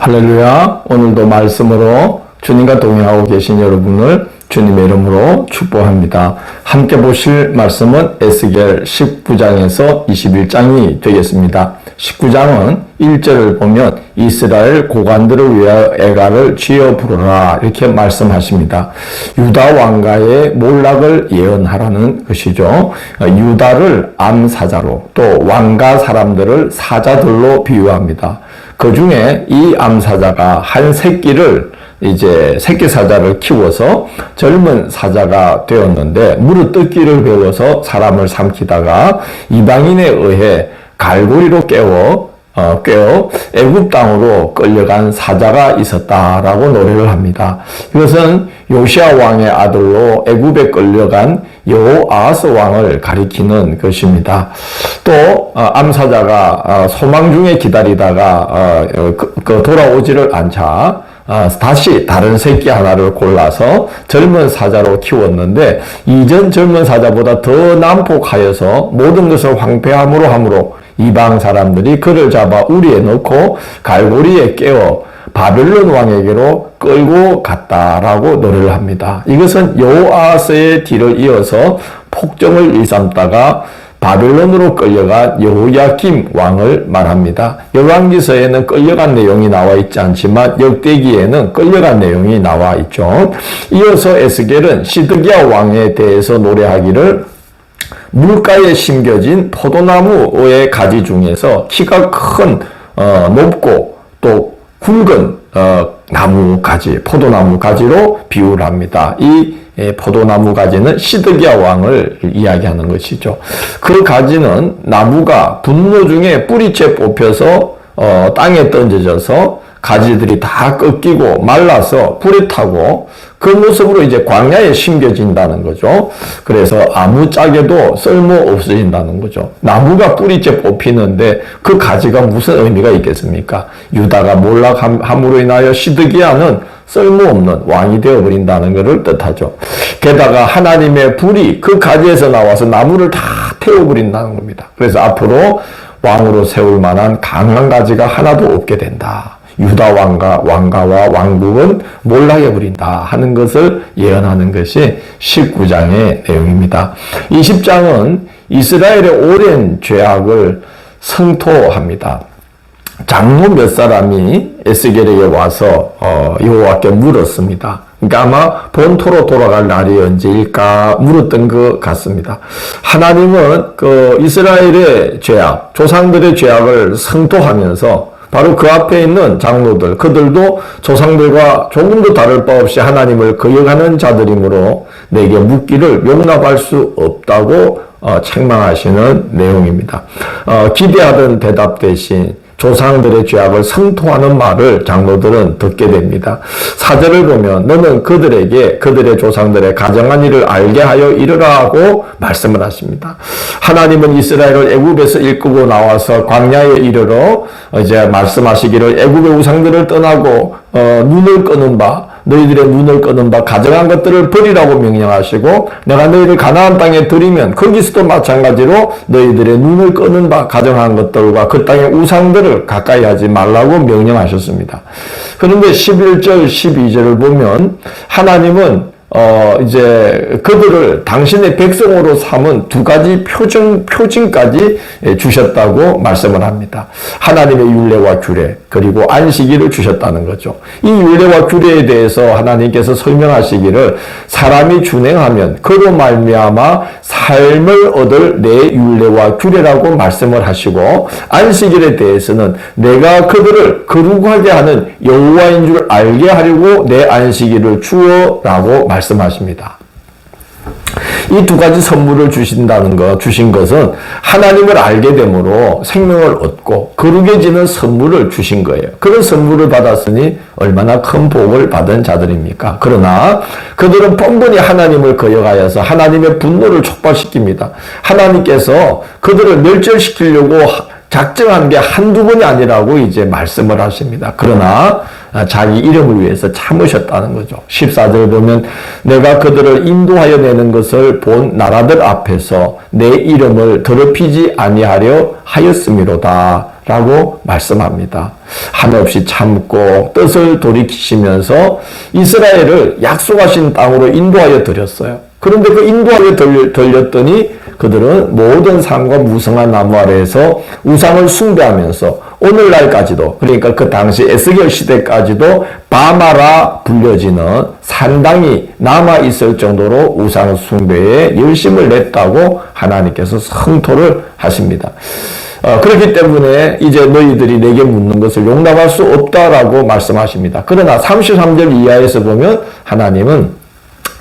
할렐루야. 오늘도 말씀으로 주님과 동행하고 계신 여러분을 주님의 이름으로 축복합니다. 함께 보실 말씀은 에스겔 19장에서 21장이 되겠습니다. 19장은 1절을 보면 이스라엘 고관들을 위하여 애가를 쥐어 부르라 이렇게 말씀하십니다. 유다 왕가의 몰락을 예언하라는 것이죠. 유다를 암사자로 또 왕가 사람들을 사자들로 비유합니다. 그 중에 이 암사자가 한 새끼를 새끼 사자를 키워서 젊은 사자가 되었는데 무릇 뜯기를 배워서 사람을 삼키다가 이방인에 의해 갈고리로 꿰어 애굽 땅으로 끌려간 사자가 있었다라고 노래를 합니다. 이것은 요시야 왕의 아들로 애굽에 끌려간 여호아하스 왕을 가리키는 것입니다. 또 암사자가 소망 중에 기다리다가 돌아오지를 않자 다시 다른 새끼 하나를 골라서 젊은 사자로 키웠는데 이전 젊은 사자보다 더 난폭하여서 모든 것을 황폐함으로 이방 사람들이 그를 잡아 우리에 넣고 갈고리에 깨워 바벨론 왕에게로 끌고 갔다라고 노래를 합니다. 이것은 여호아하스의 뒤를 이어서 폭정을 일삼다가 바벨론으로 끌려간 여호야김 왕을 말합니다. 열왕기서에는 끌려간 내용이 나와 있지 않지만 역대기에는 끌려간 내용이 나와 있죠. 이어서 에스겔은 시드기야 왕에 대해서 노래하기를 물가에 심겨진 포도나무의 가지 중에서 키가 큰 높고 또 굵은 나무 가지, 포도나무 가지로 비유를 합니다. 이 포도나무 가지는 시드기야 왕을 이야기하는 것이죠. 그 가지는 나무가 분노 중에 뿌리채 뽑혀서 땅에 던져져서 가지들이 다 꺾이고 말라서 불에 타고 그 모습으로 광야에 심겨진다는 거죠. 그래서 아무짝에도 쓸모 없어진다는 거죠. 나무가 뿌리째 뽑히는데 그 가지가 무슨 의미가 있겠습니까? 유다가 몰락함으로 인하여 시드기야는 쓸모없는 왕이 되어버린다는 것을 뜻하죠. 게다가 하나님의 불이 그 가지에서 나와서 나무를 다 태워버린다는 겁니다. 그래서 앞으로 왕으로 세울 만한 강한 가지가 하나도 없게 된다. 유다 왕가와 왕국은 몰락해 버린다 하는 것을 예언하는 것이 19장의 내용입니다. 20장은 이스라엘의 오랜 죄악을 성토합니다. 장로 몇 사람이 에스겔에게 와서 여호와께 물었습니다. 그러니까 아마 본토로 돌아갈 날이 언제일까 물었던 것 같습니다. 하나님은 이스라엘의 죄악, 조상들의 죄악을 성토하면서 바로 그 앞에 있는 장로들, 그들도 조상들과 조금도 다를 바 없이 하나님을 거역하는 자들이므로 내게 묻기를 용납할 수 없다고 책망하시는 내용입니다. 기대하던 대답 대신 조상들의 죄악을 성토하는 말을 장로들은 듣게 됩니다. 4절을 보면 너는 그들에게 그들의 조상들의 가정한 일을 알게 하여 이르라고 말씀을 하십니다. 하나님은 이스라엘을 애굽에서 이끌고 나와서 광야에 이르러 말씀하시기를 애굽의 우상들을 떠나고 눈을 끄는 바 너희들의 눈을 끄는 바 가정한 것들을 버리라고 명령하시고 내가 너희를 가나안 땅에 들이면 거기서도 마찬가지로 너희들의 눈을 끄는 바 가정한 것들과 그 땅의 우상들을 가까이 하지 말라고 명령하셨습니다. 그런데 11절 12절을 보면 하나님은 그들을 당신의 백성으로 삼은 두 가지 표징까지 주셨다고 말씀을 합니다. 하나님의 율례와 규례, 그리고 안식일을 주셨다는 거죠. 이 율례와 규례에 대해서 하나님께서 설명하시기를 사람이 준행하면 그로 말미암아 삶을 얻을 내 율례와 규례라고 말씀을 하시고 안식일에 대해서는 내가 그들을 거룩하게 하는 여호와인 줄 알게 하려고 내 안식일을 주어라고 말씀하십니다. 이 두 가지 선물을 주신 것은 하나님을 알게 되므로 생명을 얻고 거룩해지는 선물을 주신 거예요. 그런 선물을 받았으니 얼마나 큰 복을 받은 자들입니까? 그러나 그들은 뻔뻔히 하나님을 거역하여서 하나님의 분노를 촉발시킵니다. 하나님께서 그들을 멸절시키려고 작정한 게 한두 번이 아니라고 말씀을 하십니다. 그러나 자기 이름을 위해서 참으셨다는 거죠. 14절 보면 내가 그들을 인도하여 내는 것을 본 나라들 앞에서 내 이름을 더럽히지 아니하려 하였음이로다 라고 말씀합니다. 한없이 참고 뜻을 돌이키시면서 이스라엘을 약속하신 땅으로 인도하여 드렸어요. 그런데 그 인도하여 들렸더니 그들은 모든 산과 무성한 나무 아래에서 우상을 숭배하면서 오늘날까지도, 그러니까 그 당시 에스겔 시대까지도 바마라 불려지는 산당이 남아있을 정도로 우상 숭배에 열심을 냈다고 하나님께서 성토를 하십니다. 그렇기 때문에 이제 너희들이 내게 묻는 것을 용납할 수 없다라고 말씀하십니다. 그러나 33절 이하에서 보면 하나님은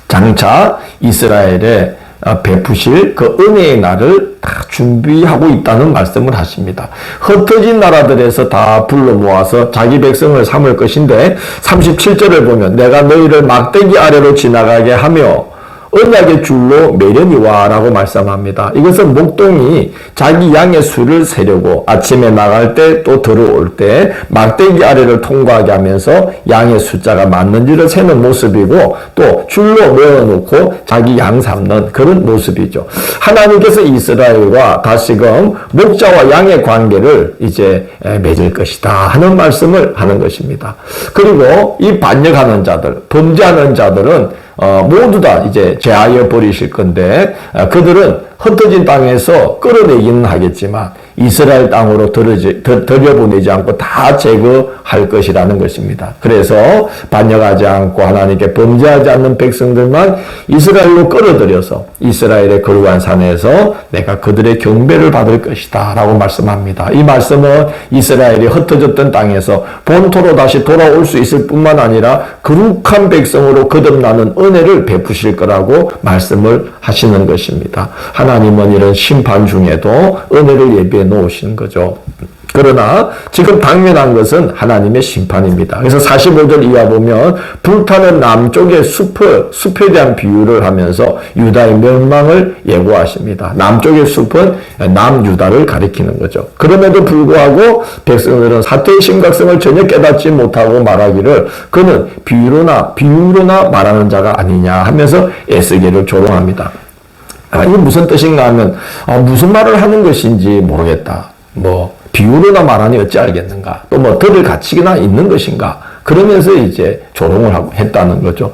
장차 이스라엘에 베푸실 그 은혜의 날을 다 준비하고 있다는 말씀을 하십니다. 흩어진 나라들에서 다 불러 모아서 자기 백성을 삼을 것인데 37절을 보면 내가 너희를 막대기 아래로 지나가게 하며 언약의 줄로 매려니와 라고 말씀합니다. 이것은 목동이 자기 양의 수를 세려고 아침에 나갈 때 또 들어올 때 막대기 아래를 통과하게 하면서 양의 숫자가 맞는지를 세는 모습이고 또 줄로 메어놓고 자기 양 삼는 그런 모습이죠. 하나님께서 이스라엘과 다시금 목자와 양의 관계를 이제 맺을 것이다 하는 말씀을 하는 것입니다. 그리고 이 반역하는 자들, 범죄하는 자들은 모두 다 이제 제하여 버리실 건데 그들은 흩어진 땅에서 끌어내기는 하겠지만 이스라엘 땅으로 들여보내지 않고 다 제거할 것이라는 것입니다. 그래서 반역하지 않고 하나님께 범죄하지 않는 백성들만 이스라엘로 끌어들여서 이스라엘의 거룩한 산에서 내가 그들의 경배를 받을 것이다 라고 말씀합니다. 이 말씀은 이스라엘이 흩어졌던 땅에서 본토로 다시 돌아올 수 있을 뿐만 아니라 거룩한 백성으로 거듭나는 은혜를 베푸실 거라고 말씀을 하시는 것입니다. 하나님은 이런 심판 중에도 은혜를 예비해 놓으시는 거죠. 그러나 지금 당면한 것은 하나님의 심판입니다. 그래서 45절 이하 보면 불타는 남쪽의 숲에 대한 비유를 하면서 유다의 멸망을 예고하십니다. 남쪽의 숲은 남유다를 가리키는 거죠. 그럼에도 불구하고 백성들은 사태의 심각성을 전혀 깨닫지 못하고 말하기를 그는 비유로나 말하는 자가 아니냐 하면서 에스겔을 조롱합니다. 이게 무슨 뜻인가 하면 무슨 말을 하는 것인지 모르겠다. 비유로나 말하니 어찌 알겠는가. 또 들을 가치가 있는 것인가. 그러면서 이제 조롱을 했다는 거죠.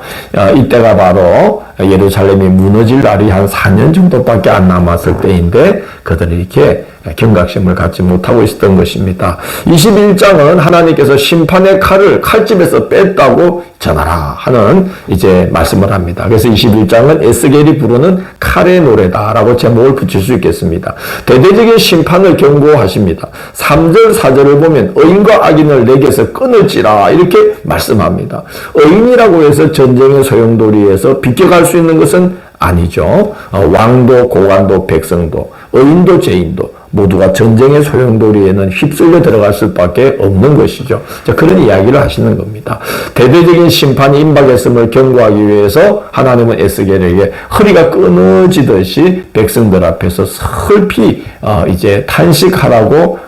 이때가 바로 예루살렘이 무너질 날이 한 4년 정도밖에 안 남았을 때인데 그들이 이렇게 경각심을 갖지 못하고 있었던 것입니다. 21장은 하나님께서 심판의 칼을 칼집에서 뺐다고 전하라 하는 이제 말씀을 합니다. 그래서 21장은 에스겔이 부르는 칼의 노래다라고 제목을 붙일 수 있겠습니다. 대대적인 심판을 경고하십니다. 3절 4절을 보면 의인과 악인을 내게서 끊을지라 이렇게 말씀합니다. 의인이라고 해서 전쟁의 소용돌이에서 비껴갈 수 있는 것은 아니죠. 왕도 고관도 백성도 의인도 죄인도 모두가 전쟁의 소용돌이에는 휩쓸려 들어갈 수밖에 없는 것이죠. 자, 그런 이야기를 하시는 겁니다. 대대적인 심판이 임박했음을 경고하기 위해서 하나님은 에스겔에게 허리가 끊어지듯이 백성들 앞에서 슬피 이제 탄식하라고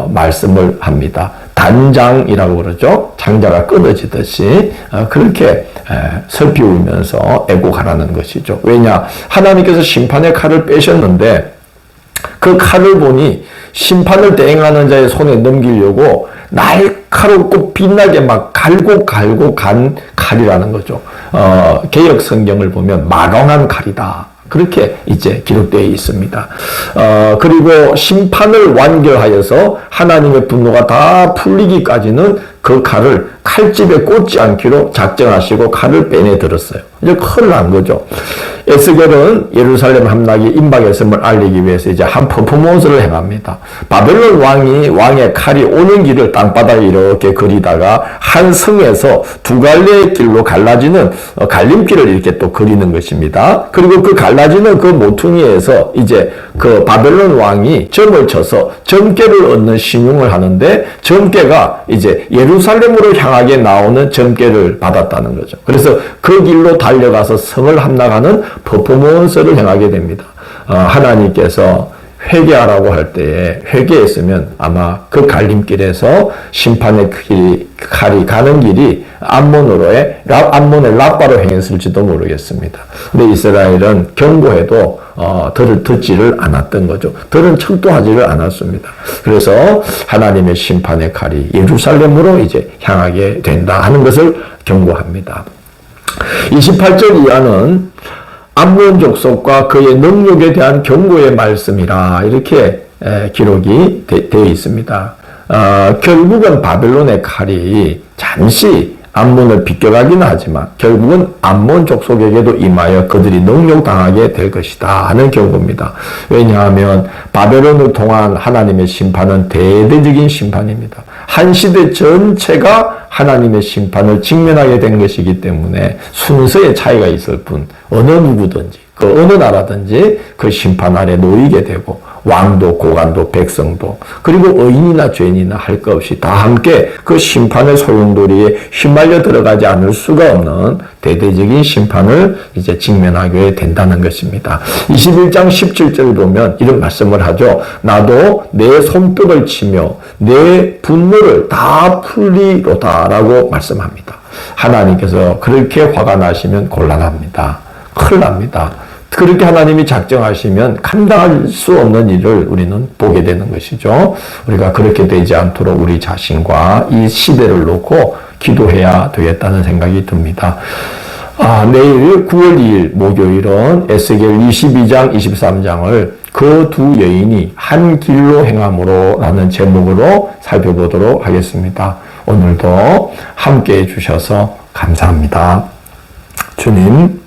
말씀을 합니다. 단장이라고 그러죠. 장자가 끊어지듯이 그렇게 슬피 울면서 애곡하라는 것이죠. 왜냐? 하나님께서 심판의 칼을 빼셨는데 그 칼을 보니 심판을 대행하는 자의 손에 넘기려고 날카롭고 빛나게 막 갈고 간 칼이라는 거죠. 개역 성경을 보면 마롱한 칼이다. 그렇게 이제 기록되어 있습니다. 그리고 심판을 완결하여서 하나님의 분노가 다 풀리기까지는 그 칼을 칼집에 꽂지 않기로 작정하시고 칼을 빼내 들었어요. 이제 큰일 난 거죠. 에스겔은 예루살렘 함락이 임박했음을 알리기 위해서 이제 한 퍼포먼스를 행합니다. 바벨론 왕의 칼이 오는 길을 땅바닥에 이렇게 그리다가 한 성에서 두 갈래의 길로 갈라지는 갈림길을 이렇게 또 그리는 것입니다. 그리고 그 갈라지는 그 모퉁이에서 이제 그 바벨론 왕이 점을 쳐서 점괘를 얻는 신용을 하는데 점괘가 이제 예루살렘으로 향하게 나오는 점괘를 받았다는 거죠. 그래서 그 길로 달려가서 성을 함락하는 퍼포먼스를 행하게 됩니다. 하나님께서 회개하라고 할 때에 회개했으면 아마 그 갈림길에서 심판의 칼이 가는 길이 암몬의 라빠로 행했을지도 모르겠습니다. 근데 이스라엘은 경고해도 들을 듣지를 않았던 거죠. 들은 척도하지를 않았습니다. 그래서 하나님의 심판의 칼이 예루살렘으로 이제 향하게 된다 하는 것을 경고합니다. 28절 이하는 암몬 족속과 그의 능력에 대한 경고의 말씀이라 이렇게 기록이 되어 있습니다. 결국은 바벨론의 칼이 잠시 암몬을 비껴가기는 하지만 결국은 암몬 족속에게도 임하여 그들이 능욕당하게 될 것이다 하는 경고입니다. 왜냐하면 바벨론을 통한 하나님의 심판은 대대적인 심판입니다. 한 시대 전체가 하나님의 심판을 직면하게 된 것이기 때문에 순서의 차이가 있을 뿐 어느 누구든지 그 어느 나라든지 그 심판 아래 놓이게 되고 왕도 고관도 백성도 그리고 의인이나 죄인이나 할 것 없이 다 함께 그 심판의 소용돌이에 휘말려 들어가지 않을 수가 없는 대대적인 심판을 이제 직면하게 된다는 것입니다. 21장 17절 보면 이런 말씀을 하죠. 나도 내 손뼉을 치며 내 분노를 다 풀리로다 라고 말씀합니다. 하나님께서 그렇게 화가 나시면 곤란합니다. 큰일 납니다. 그렇게 하나님이 작정하시면 감당할 수 없는 일을 우리는 보게 되는 것이죠. 우리가 그렇게 되지 않도록 우리 자신과 이 시대를 놓고 기도해야 되겠다는 생각이 듭니다. 내일 9월 2일 목요일은 에스겔 22장, 23장을 그 두 여인이 한 길로 행함으로 라는 제목으로 살펴보도록 하겠습니다. 오늘도 함께해 주셔서 감사합니다. 주님,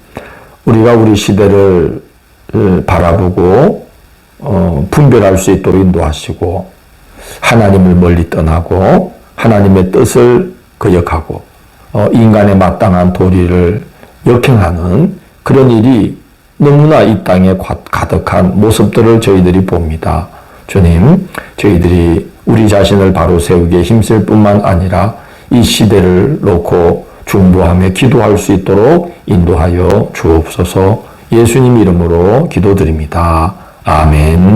우리가 우리 시대를 바라보고 분별할 수 있도록 인도하시고 하나님을 멀리 떠나고 하나님의 뜻을 거역하고 인간의 마땅한 도리를 역행하는 그런 일이 너무나 이 땅에 가득한 모습들을 저희들이 봅니다. 주님, 저희들이 우리 자신을 바로 세우기에 힘쓸 뿐만 아니라 이 시대를 놓고 중보하며 기도할 수 있도록 인도하여 주옵소서. 예수님 이름으로 기도드립니다. 아멘.